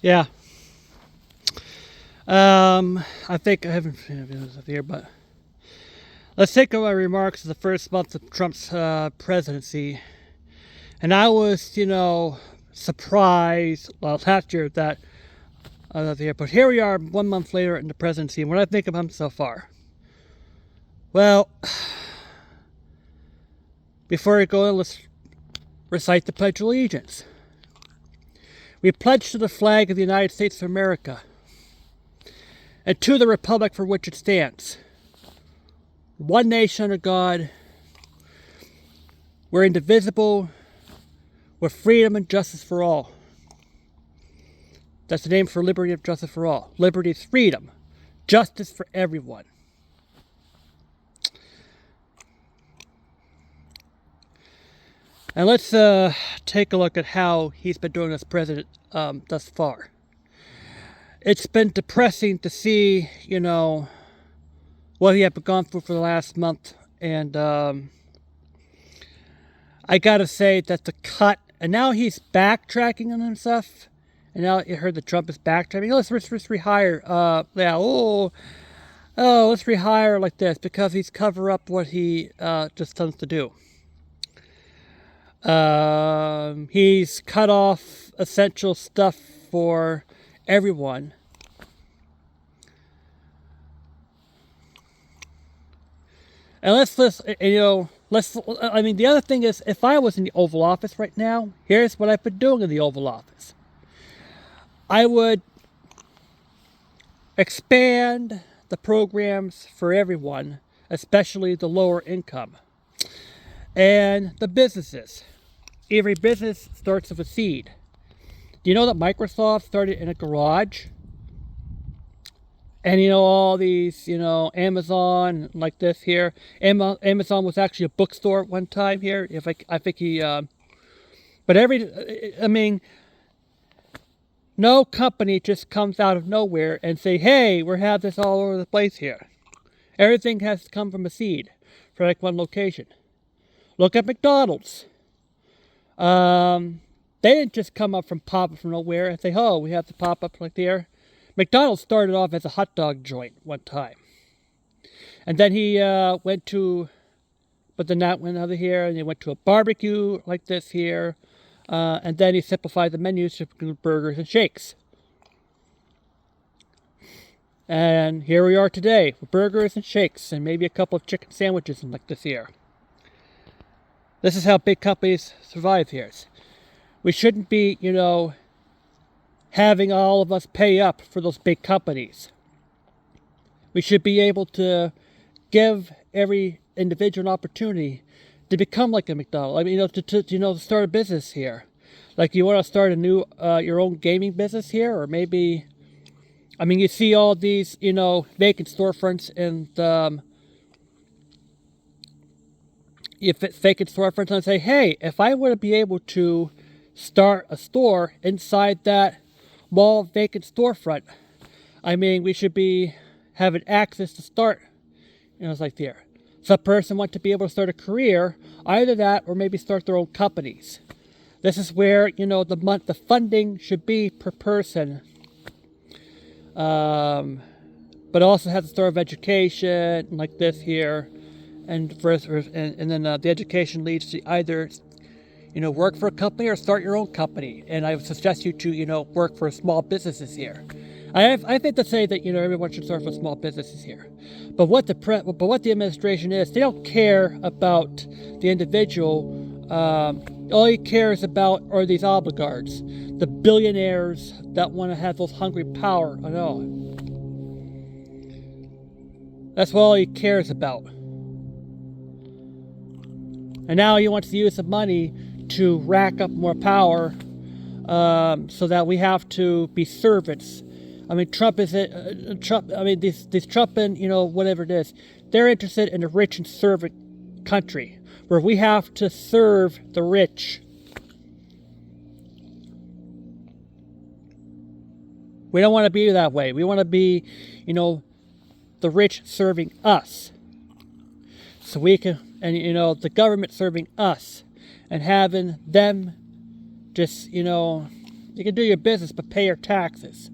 Yeah. I think I haven't it here, but let's take my remarks of the first month of Trump's presidency. And I was, surprised, well, last year that here, but here we are 1 month later in the presidency, and what I think of him so far. Well, before we go, let's recite the Pledge of Allegiance. We pledge to the flag of the United States of America and to the republic for which it stands, one nation under God, we're indivisible, with freedom and justice for all. That's the name for liberty and justice for all. Liberty is freedom, justice for everyone. And let's take a look at how he's been doing as president thus far. It's been depressing to see, what he had gone through for the last month. And I gotta say that the cut, and now he's backtracking on himself. And now you heard that Trump is backtracking. Let's rehire. Let's rehire like this because he's cover up what he just tends to do. He's cut off essential stuff for everyone. And the other thing is, if I was in the Oval Office right now, here's what I've been doing in the Oval Office. I would expand the programs for everyone, especially the lower income, and the businesses. Every business starts with a seed. Do you know that Microsoft started in a garage? And all these, Amazon, like this here. Amazon was actually a bookstore at one time here. I think he, no company just comes out of nowhere and say, hey, we have this all over the place here. Everything has to come from a seed for like one location. Look at McDonald's. They didn't just come up from nowhere and say, oh, we have to pop up like there. McDonald's started off as a hot dog joint one time. And then he went to here, and he went to a barbecue like this here. And then he simplified the menus to include burgers and shakes. And here we are today with burgers and shakes and maybe a couple of chicken sandwiches and like this here. This is how big companies survive here. We shouldn't be, having all of us pay up for those big companies. We should be able to give every individual an opportunity to become like a McDonald's. To start a business here. Like you want to start a new, your own gaming business here, or maybe, you see all these, vacant storefronts and and say, hey, if I were to be able to start a store inside that mall vacant storefront, we should be having access to start, it's like there. So a person wants to be able to start a career, either that or maybe start their own companies. This is where, the funding should be per person. But also has the start of education, like this here. And then the education leads to either, work for a company or start your own company. And I would suggest you to, work for small businesses here. I think to say that, everyone should start with small businesses here. But what the administration is, they don't care about the individual. All he cares about are these oligarchs, the billionaires that want to have those hungry power. I know. That's what all he cares about. And now he wants to use the money to rack up more power, so that we have to be servants. Trump is Trump. These Trump and whatever it is, they're interested in a rich and servant country where we have to serve the rich. We don't want to be that way. We want to be, the rich serving us, so we can, and the government serving us, and having them just You can do your business, but pay your taxes.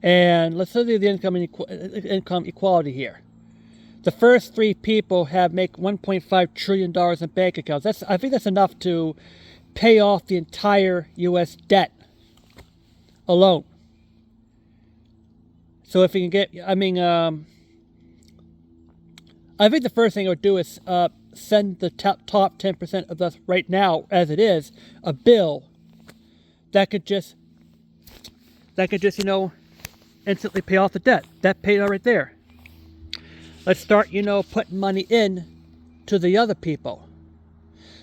And let's look at the income equality here. The first 3 people make $1.5 trillion in bank accounts. I think that's enough to pay off the entire U.S. debt alone. So if you can get, I think the first thing I would do is send the top 10% of us right now, as it is, a bill that could just instantly pay off the debt. That paid out right there. Let's start, putting money in to the other people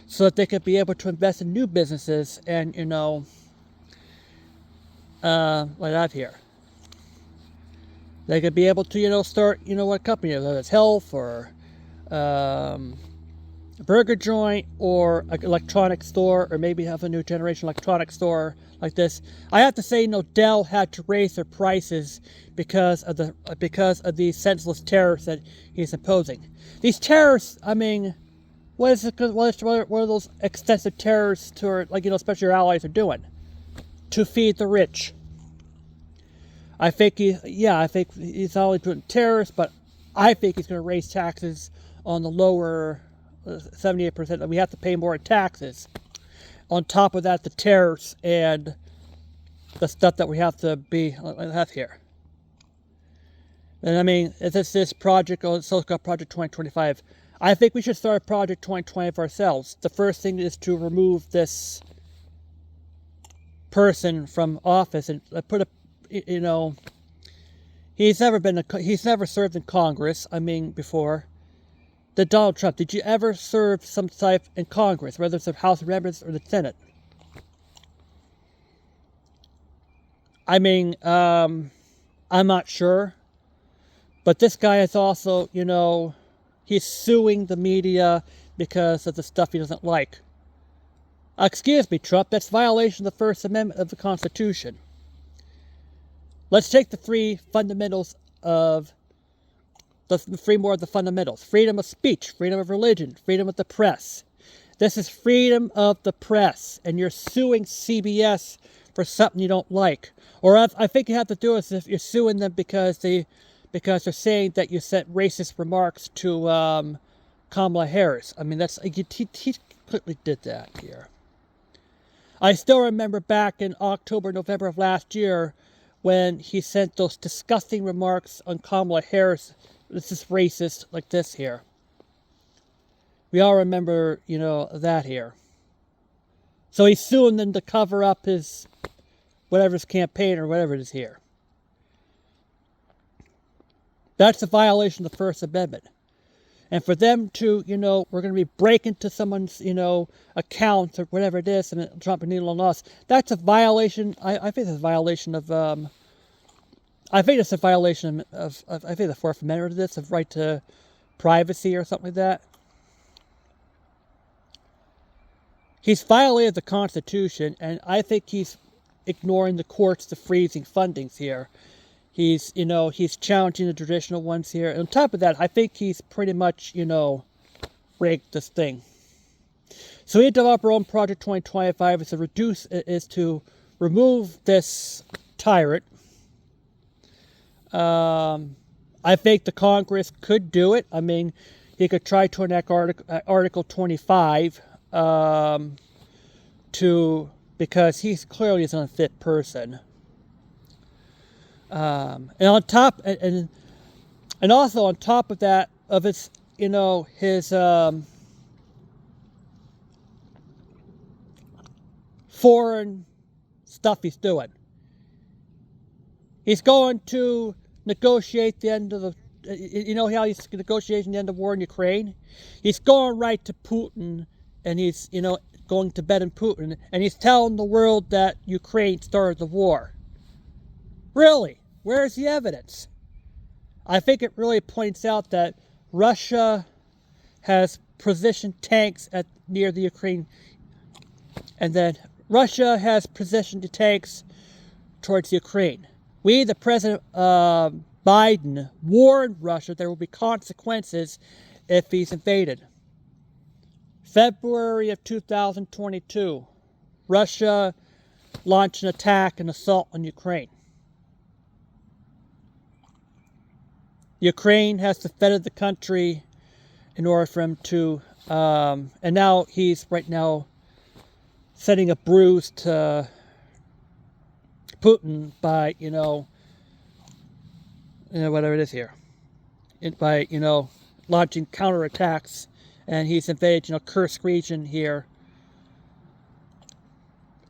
so that they could be able to invest in new businesses and, like that here. They could be able to, start, what company, whether it's health or a burger joint or an electronic store, or maybe have a new generation electronic store like this. I have to say, Dell had to raise their prices because of the senseless tariffs that he's imposing. These tariffs, what are those extensive tariffs to, especially your allies are doing? To feed the rich. I think he's not only doing tariffs, but I think he's going to raise taxes on the lower 78% that we have to pay more in taxes. On top of that, the tariffs and the stuff that we have to have here. And it's this project, so-called Project 2025. I think we should start Project 2025 ourselves. The first thing is to remove this person from office and put a, he's never served in Congress. Before. The Donald Trump, did you ever serve some type in Congress, whether it's the House of Representatives or the Senate? I'm not sure. But this guy is also, he's suing the media because of the stuff he doesn't like. Excuse me, Trump, that's violation of the First Amendment of the Constitution. Let's take the 3 fundamentals of the 3 more of the fundamentals. Freedom of speech, freedom of religion, freedom of the press. This is freedom of the press, and you're suing CBS for something you don't like. Or I think you have to do is if you're suing them because they're saying that you sent racist remarks to Kamala Harris. He clearly did that here. I still remember back in October, November of last year when he sent those disgusting remarks on Kamala Harris. This is racist, like this here. We all remember, that here. So he's suing them to cover up his campaign or whatever it is here. That's a violation of the First Amendment. And for them to, we're going to be breaking into someone's, account or whatever it is, and Trump and on us, that's a violation. I think it's a violation of, I think it's a violation of I think the Fourth Amendment of this, of right to privacy or something like that. He's violated the Constitution, and I think he's ignoring the courts to freezing fundings here. He's challenging the traditional ones here. And on top of that, I think he's pretty much, rigged this thing. So we developed our own Project 2025 is to remove this tyrant. I think the Congress could do it. He could try to enact Article 25 because he's clearly an unfit person. And on top, and also on top of that, of his, his foreign stuff he's doing. He's going to negotiate the end of how he's negotiating the end of war in Ukraine? He's going right to Putin, and he's, going to bet in Putin, and he's telling the world that Ukraine started the war. Really? Where's the evidence? I think it really points out that Russia has positioned tanks near the Ukraine, and then Russia has positioned the tanks towards Ukraine. We, the President Biden, warned Russia there will be consequences if he's invaded. February of 2022. Russia launched an attack and assault on Ukraine. Ukraine has defended the country in order for him to, and now he's right now sending a bruise to Putin by, whatever it is here, by, launching counterattacks, and he's invaded, Kursk region here.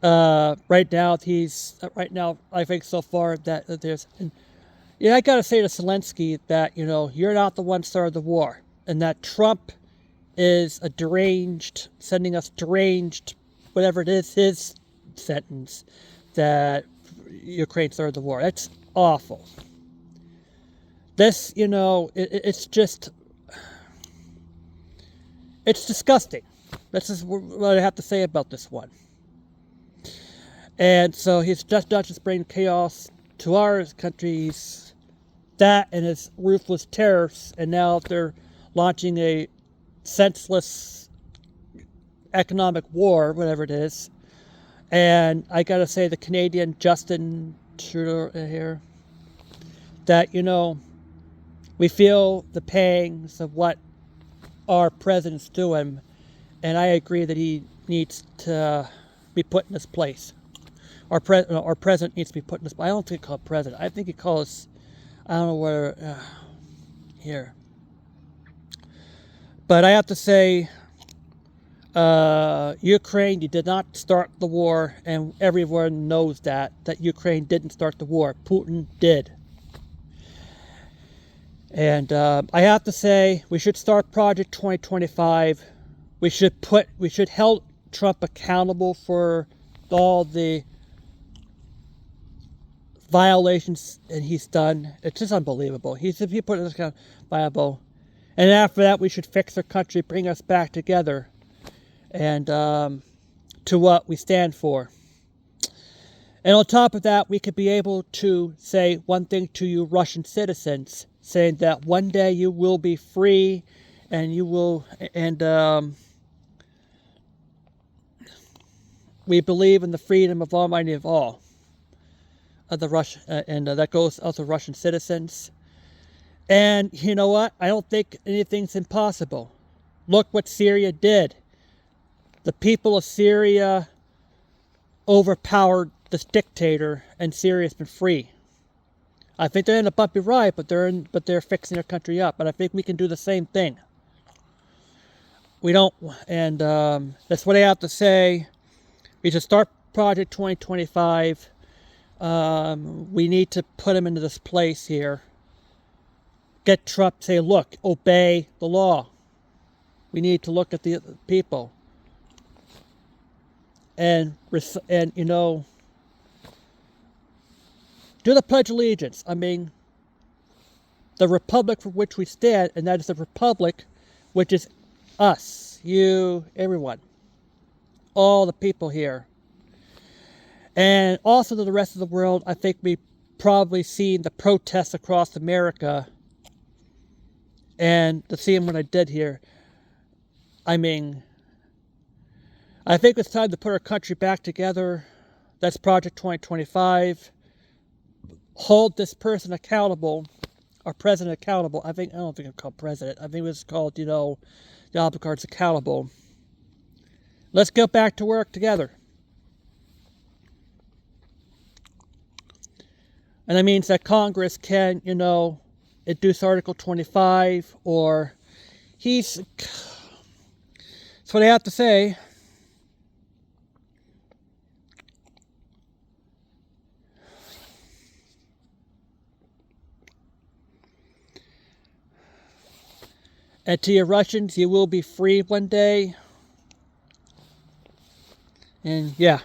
Right now, I think so far that there's, I gotta say to Zelensky that, you're not the one started the war, and that Trump is a sending us deranged, whatever it is, his sentence, that Ukraine started the war. That's awful. This, it's disgusting. This is what I have to say about this one. And so he's just not just bringing chaos to our countries, that and his ruthless tariffs, and now they're launching a senseless economic war, whatever it is. And I gotta say, the Canadian Justin Trudeau here, that, we feel the pangs of what our president's doing, and I agree that he needs to be put in his place. Our president needs to be put in his place. I don't think he called president. I think he calls, I don't know where, here. But I have to say, Ukraine, you did not start the war, and everyone knows that Ukraine didn't start the war. Putin did. And I have to say, we should start Project 2025. We should hold Trump accountable for all the violations that he's done. It's just unbelievable. He put this kind of viable. And after that, we should fix our country, bring us back together, and to what we stand for. And on top of that, we could be able to say one thing to you Russian citizens, saying that one day you will be free, and you will, and we believe in the freedom of Almighty of all, of the Russian, and that goes also Russian citizens. And you know what? I don't think anything's impossible. Look what Syria did. The people of Syria overpowered this dictator, and Syria's been free. I think they're in a bumpy ride, but they're fixing their country up. But I think we can do the same thing. We don't, and that's what I have to say. We should start Project 2025. We need to put him into this place here. Get Trump, say, look, obey the law. We need to look at the people. And do the Pledge of Allegiance. I mean, the republic for which we stand, and that is the republic which is us, you, everyone. All the people here. And also to the rest of the world, I think we've probably seen the protests across America. And to see what I did here, I mean, I think it's time to put our country back together. That's Project 2025. Hold this person accountable, our president accountable. I don't think it's called president. I think it was called, the oligarchs accountable. Let's get back to work together. And that means that Congress can, induce Article 25, or that's what I have to say. And to you Russians, you will be free one day. And yeah.